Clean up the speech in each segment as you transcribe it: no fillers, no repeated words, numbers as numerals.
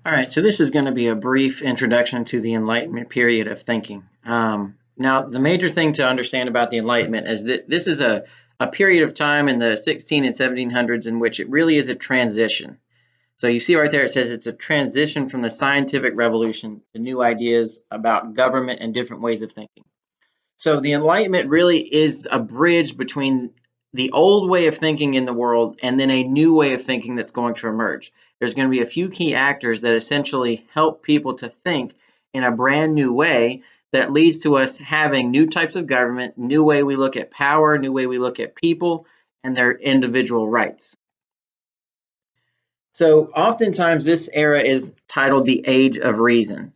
All right, so this is going to be a brief introduction to the Enlightenment period of thinking. Now, the major thing to understand about the Enlightenment is that this is a period of time in the 16 and 1700s in which it really is a transition. So you see right there, it says it's a transition from the scientific revolution to new ideas about government and different ways of thinking. So the Enlightenment really is a bridge between the old way of thinking in the world and then a new way of thinking that's going to emerge. There's going to be a few key actors that essentially help people to think in a brand new way that leads to us having new types of government, new way we look at power, new way we look at people and their individual rights. So oftentimes this era is titled the Age of Reason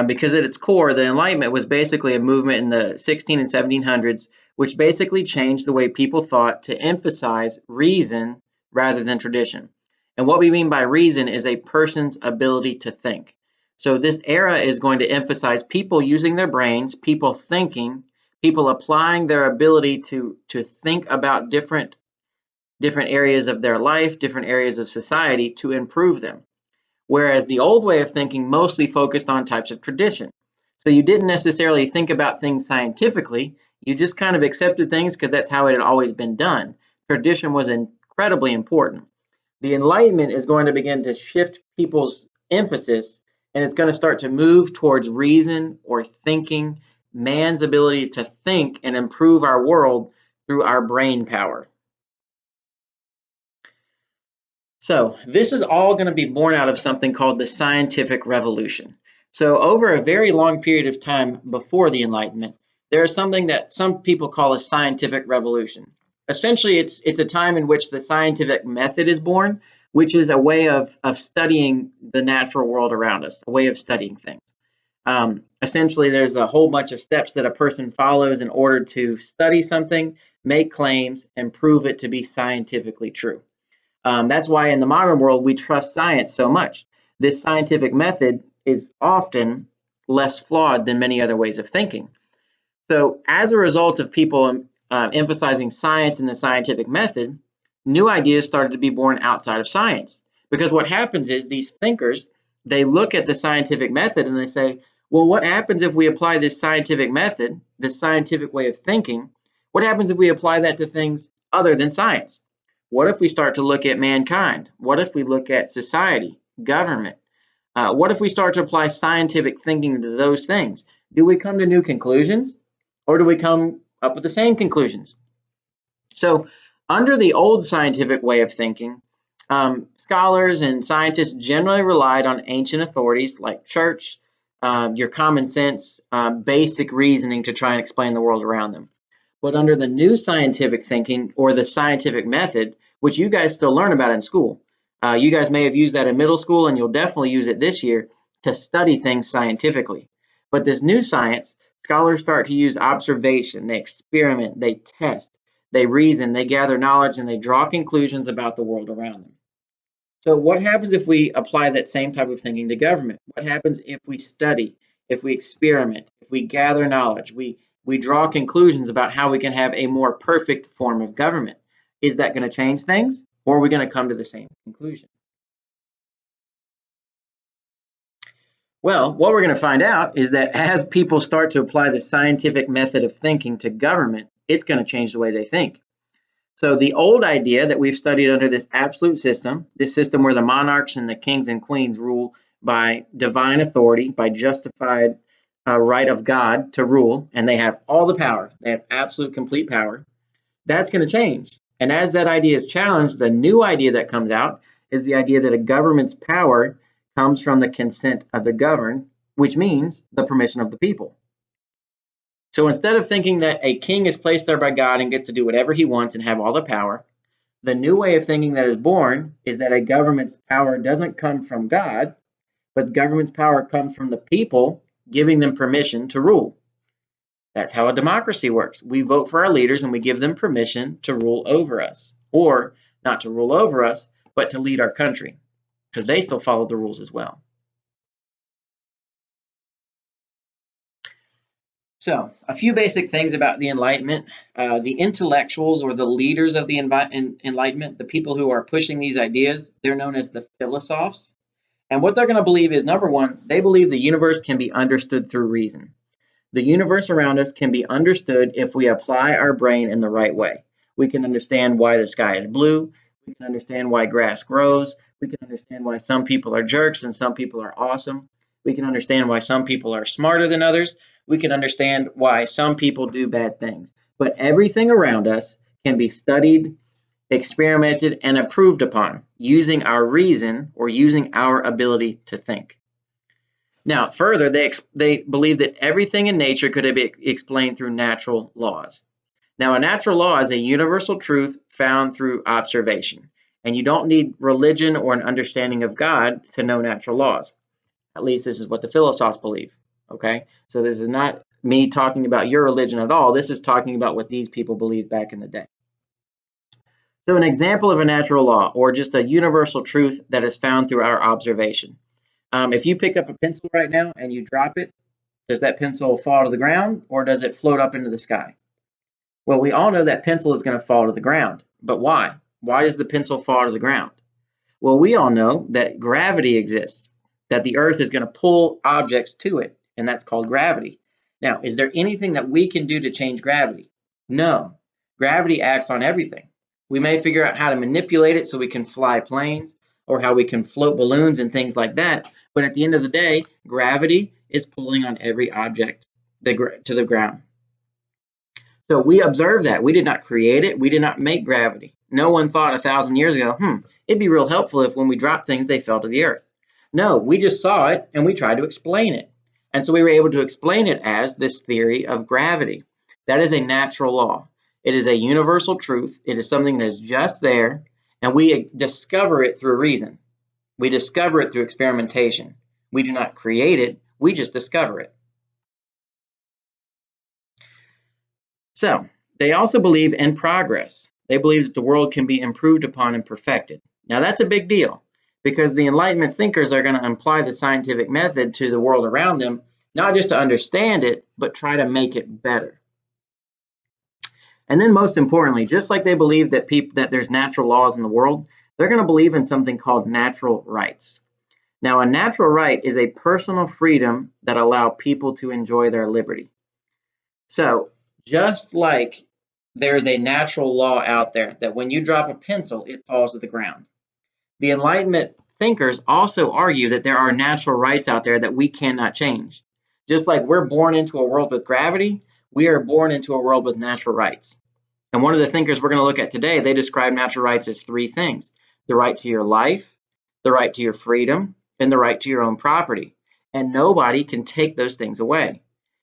because at its core, the Enlightenment was basically a movement in the 16 and 1700s, which basically changed the way people thought to emphasize reason rather than tradition. And what we mean by reason is a person's ability to think. So this era is going to emphasize people using their brains, people thinking, people applying their ability to think about different areas of their life, different areas of society to improve them. Whereas the old way of thinking mostly focused on types of tradition. So you didn't necessarily think about things scientifically, you just kind of accepted things because that's how it had always been done. Tradition was incredibly important. The Enlightenment is going to begin to shift people's emphasis and it's going to start to move towards reason or thinking, man's ability to think and improve our world through our brain power. So this is all going to be born out of something called the scientific revolution. So over a very long period of time before the Enlightenment, there is something that some people call a scientific revolution. Essentially, it's a time in which the scientific method is born, which is a way of studying the natural world around us, a way of studying things. Essentially, there's a whole bunch of steps that a person follows in order to study something, make claims, and prove it to be scientifically true. That's why in the modern world, we trust science so much. This scientific method is often less flawed than many other ways of thinking. So as a result of people emphasizing science and the scientific method, new ideas started to be born outside of science. Because what happens is these thinkers, they look at the scientific method and they say, well, what happens if we apply this scientific method, this scientific way of thinking? What happens if we apply that to things other than science? What if we start to look at mankind? What if we look at society, government? What if we start to apply scientific thinking to those things? Do we come to new conclusions or do we come up with the same conclusions? So under the old scientific way of thinking, scholars and scientists generally relied on ancient authorities like church, your common sense, basic reasoning to try and explain the world around them. But under the new scientific thinking or the scientific method, which you guys still learn about in school, you guys may have used that in middle school and you'll definitely use it this year to study things scientifically. But this new science, scholars start to use observation, they experiment, they test, they reason, they gather knowledge, and they draw conclusions about the world around them. So what happens if we apply that same type of thinking to government? What happens if we study, if we experiment, if we gather knowledge, we draw conclusions about how we can have a more perfect form of government? Is that going to change things, or are we going to come to the same conclusion? Well, what we're going to find out is that as people start to apply the scientific method of thinking to government, it's going to change the way they think. So the old idea that we've studied under this absolute system, this system where the monarchs and the kings and queens rule by divine authority, by justified right of God to rule, and they have all the power, they have absolute complete power, that's going to change. And as that idea is challenged, the new idea that comes out is the idea that a government's power comes from the consent of the governed, which means the permission of the people. So instead of thinking that a king is placed there by God and gets to do whatever he wants and have all the power, the new way of thinking that is born is that a government's power doesn't come from God, but government's power comes from the people giving them permission to rule. That's how a democracy works. We vote for our leaders and we give them permission to rule over us, or not to rule over us, but to lead our country, because they still follow the rules as well. So, a few basic things about the Enlightenment. The intellectuals or the leaders of the Enlightenment, the people who are pushing these ideas, they're known as the philosophs. And what they're going to believe is, number one, they believe the universe can be understood through reason. The universe around us can be understood if we apply our brain in the right way. We can understand why the sky is blue. We can understand why grass grows. We can understand why some people are jerks and some people are awesome. We can understand why some people are smarter than others. We can understand why some people do bad things. But everything around us can be studied, experimented, and improved upon using our reason or using our ability to think. Now, further, they believe that everything in nature could be explained through natural laws. Now, a natural law is a universal truth found through observation, and you don't need religion or an understanding of God to know natural laws. At least this is what the philosophers believe. Okay, so this is not me talking about your religion at all. This is talking about what these people believed back in the day. So, an example of a natural law, or just a universal truth that is found through our observation. If you pick up a pencil right now and you drop it, does that pencil fall to the ground or does it float up into the sky? Well, we all know that pencil is going to fall to the ground, but why? Why does the pencil fall to the ground? Well, we all know that gravity exists, that the earth is going to pull objects to it, and that's called gravity. Now, is there anything that we can do to change gravity? No. Gravity acts on everything. We may figure out how to manipulate it so we can fly planes or how we can float balloons and things like that, but at the end of the day, gravity is pulling on every object to the ground. So we observe that. We did not create it. We did not make gravity. No one thought 1,000 years ago, it'd be real helpful if when we dropped things, they fell to the earth. No, we just saw it and we tried to explain it. And so we were able to explain it as this theory of gravity. That is a natural law. It is a universal truth. It is something that is just there, and we discover it through reason. We discover it through experimentation. We do not create it. We just discover it. So they also believe in progress. They believe that the world can be improved upon and perfected. Now that's a big deal because the Enlightenment thinkers are going to apply the scientific method to the world around them, not just to understand it, but try to make it better. And then most importantly, just like they believe that there's natural laws in the world, they're going to believe in something called natural rights. Now, a natural right is a personal freedom that allow people to enjoy their liberty. So just like there's a natural law out there that when you drop a pencil, it falls to the ground. The Enlightenment thinkers also argue that there are natural rights out there that we cannot change. Just like we're born into a world with gravity, we are born into a world with natural rights. And one of the thinkers we're going to look at today, they describe natural rights as three things: the right to your life, the right to your freedom, and the right to your own property. And nobody can take those things away.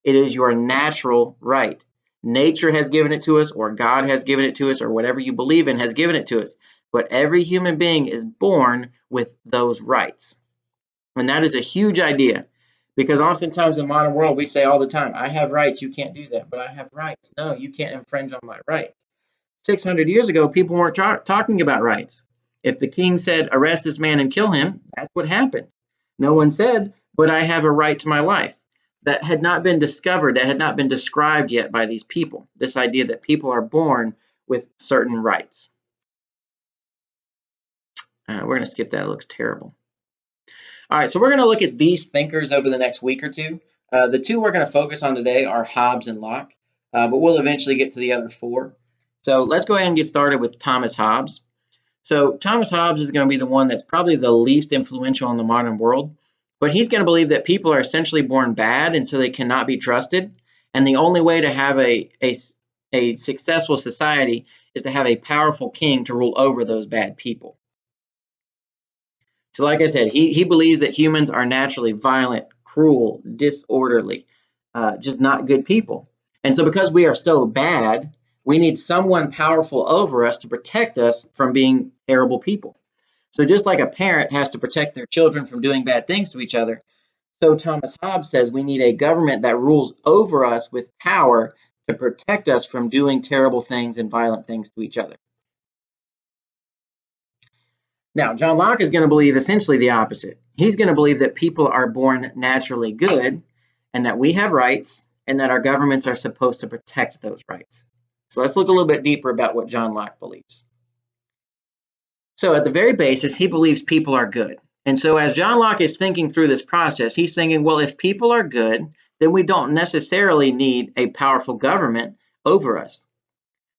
It is your natural right. Nature has given it to us, or God has given it to us, or whatever you believe in has given it to us. But every human being is born with those rights. And that is a huge idea because oftentimes in the modern world, we say all the time, I have rights, you can't do that, but I have rights. No, you can't infringe on my rights. 600 years ago, people weren't talking about rights. If the king said, arrest this man and kill him, that's what happened. No one said, but I have a right to my life. That had not been discovered, that had not been described yet by these people, this idea that people are born with certain rights. We're going to skip that. It looks terrible. All right, so we're going to look at these thinkers over the next week or two. The two we're going to focus on today are Hobbes and Locke, but we'll eventually get to the other four. So let's go ahead and get started with Thomas Hobbes. So Thomas Hobbes is going to be the one that's probably the least influential in the modern world, but he's going to believe that people are essentially born bad and so they cannot be trusted. And the only way to have a successful society is to have a powerful king to rule over those bad people. So like I said, he believes that humans are naturally violent, cruel, disorderly, just not good people. And so because we are so bad, we need someone powerful over us to protect us from being terrible people. So just like a parent has to protect their children from doing bad things to each other, so Thomas Hobbes says we need a government that rules over us with power to protect us from doing terrible things and violent things to each other. Now, John Locke is going to believe essentially the opposite. He's going to believe that people are born naturally good and that we have rights and that our governments are supposed to protect those rights. So let's look a little bit deeper about what John Locke believes. So at the very basis, he believes people are good. And so as John Locke is thinking through this process, he's thinking, well, if people are good, then we don't necessarily need a powerful government over us.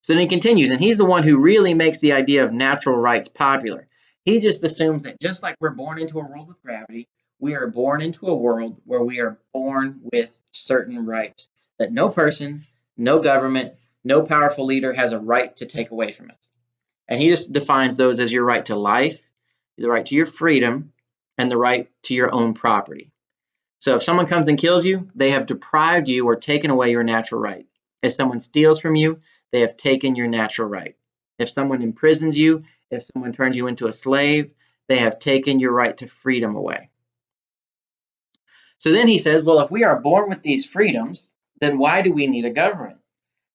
So then he continues, and he's the one who really makes the idea of natural rights popular. He just assumes that just like we're born into a world with gravity, we are born into a world where we are born with certain rights that no person, no government, no powerful leader has a right to take away from us. And he just defines those as your right to life, the right to your freedom, and the right to your own property. So if someone comes and kills you, they have deprived you or taken away your natural right. If someone steals from you, they have taken your natural right. If someone imprisons you, if someone turns you into a slave, they have taken your right to freedom away. So then he says, well, if we are born with these freedoms, then why do we need a government?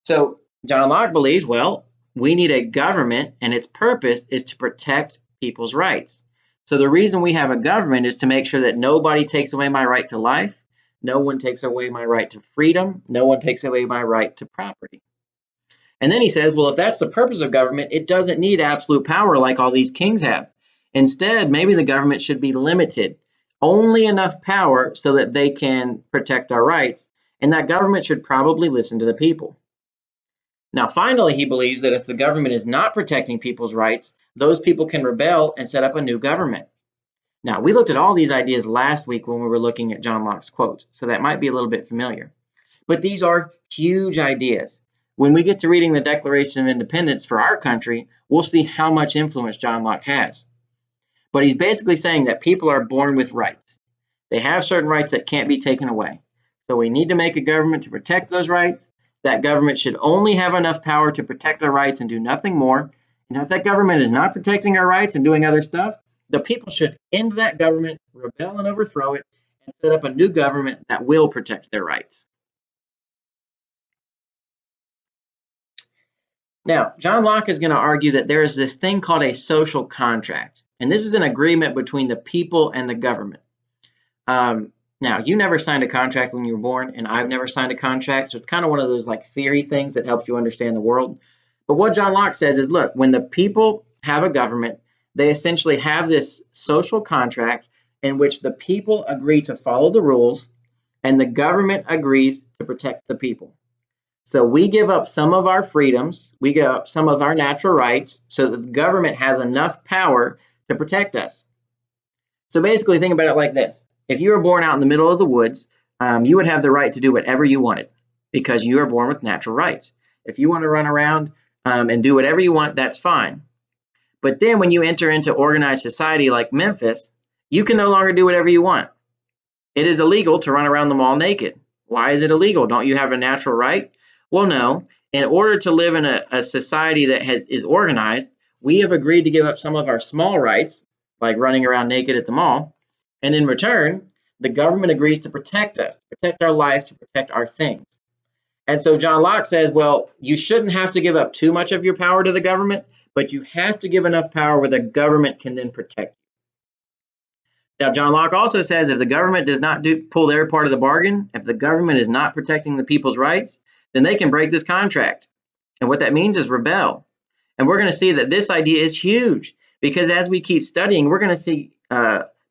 So John Locke believes, well, we need a government, and its purpose is to protect people's rights. So the reason we have a government is to make sure that nobody takes away my right to life, no one takes away my right to freedom, no one takes away my right to property. And then he says, well, if that's the purpose of government, it doesn't need absolute power like all these kings have. Instead, maybe the government should be limited, only enough power so that they can protect our rights, and that government should probably listen to the people. Now, finally, he believes that if the government is not protecting people's rights, those people can rebel and set up a new government. Now, we looked at all these ideas last week when we were looking at John Locke's quotes, so that might be a little bit familiar. But these are huge ideas. When we get to reading the Declaration of Independence for our country, we'll see how much influence John Locke has. But he's basically saying that people are born with rights. They have certain rights that can't be taken away. So we need to make a government to protect those rights. That government should only have enough power to protect our rights and do nothing more. And if that government is not protecting our rights and doing other stuff, the people should end that government, rebel and overthrow it, and set up a new government that will protect their rights. Now, John Locke is going to argue that there is this thing called a social contract, and this is an agreement between the people and the government. Now, you never signed a contract when you were born, and I've never signed a contract, so it's kind of one of those like theory things that helps you understand the world. But what John Locke says is, look, when the people have a government, they essentially have this social contract in which the people agree to follow the rules, and the government agrees to protect the people. So we give up some of our freedoms, we give up some of our natural rights so that the government has enough power to protect us. So basically, think about it like this. If you were born out in the middle of the woods, you would have the right to do whatever you wanted because you are born with natural rights. If you want to run around and do whatever you want, that's fine. But then when you enter into organized society like Memphis, you can no longer do whatever you want. It is illegal to run around the mall naked. Why is it illegal? Don't you have a natural right? Well, no. In order to live in a society that is organized, we have agreed to give up some of our small rights, like running around naked at the mall. And in return, the government agrees to protect us, to protect our life, to protect our things. And so John Locke says, well, you shouldn't have to give up too much of your power to the government, but you have to give enough power where the government can then protect you. Now, John Locke also says if the government does not pull their part of the bargain, if the government is not protecting the people's rights, then they can break this contract. And what that means is rebel. And we're going to see that this idea is huge because as we keep studying, we're going to see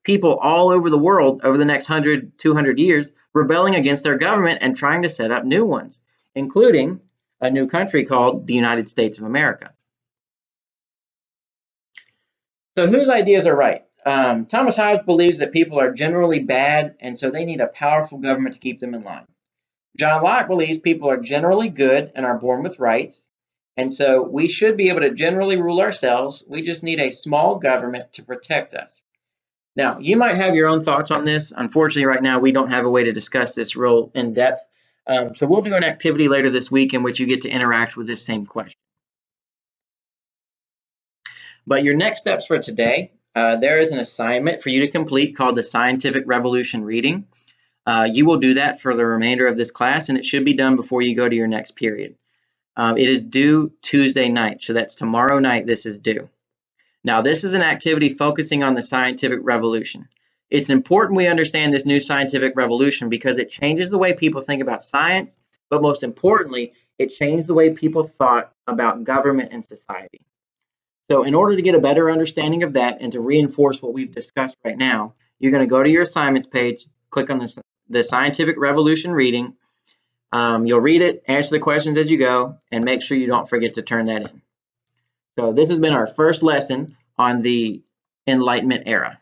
people all over the world over the next 100, 200 years rebelling against their government and trying to set up new ones, including a new country called the United States of America. So whose ideas are right? Thomas Hobbes believes that people are generally bad, and so they need a powerful government to keep them in line. John Locke believes people are generally good and are born with rights, and so we should be able to generally rule ourselves. We just need a small government to protect us. Now, you might have your own thoughts on this. Unfortunately, right now, we don't have a way to discuss this real in depth. So we'll do an activity later this week in which you get to interact with this same question. But your next steps for today, there is an assignment for you to complete called the Scientific Revolution reading. You will do that for the remainder of this class, and it should be done before you go to your next period. It is due Tuesday night, so that's tomorrow night this is due. Now, this is an activity focusing on the scientific revolution. It's important we understand this new scientific revolution because it changes the way people think about science, but most importantly, it changed the way people thought about government and society. So in order to get a better understanding of that and to reinforce what we've discussed right now, you're going to go to your assignments page, click on the Scientific Revolution reading. You'll read it, answer the questions as you go, and make sure you don't forget to turn that in. So this has been our first lesson on the Enlightenment era.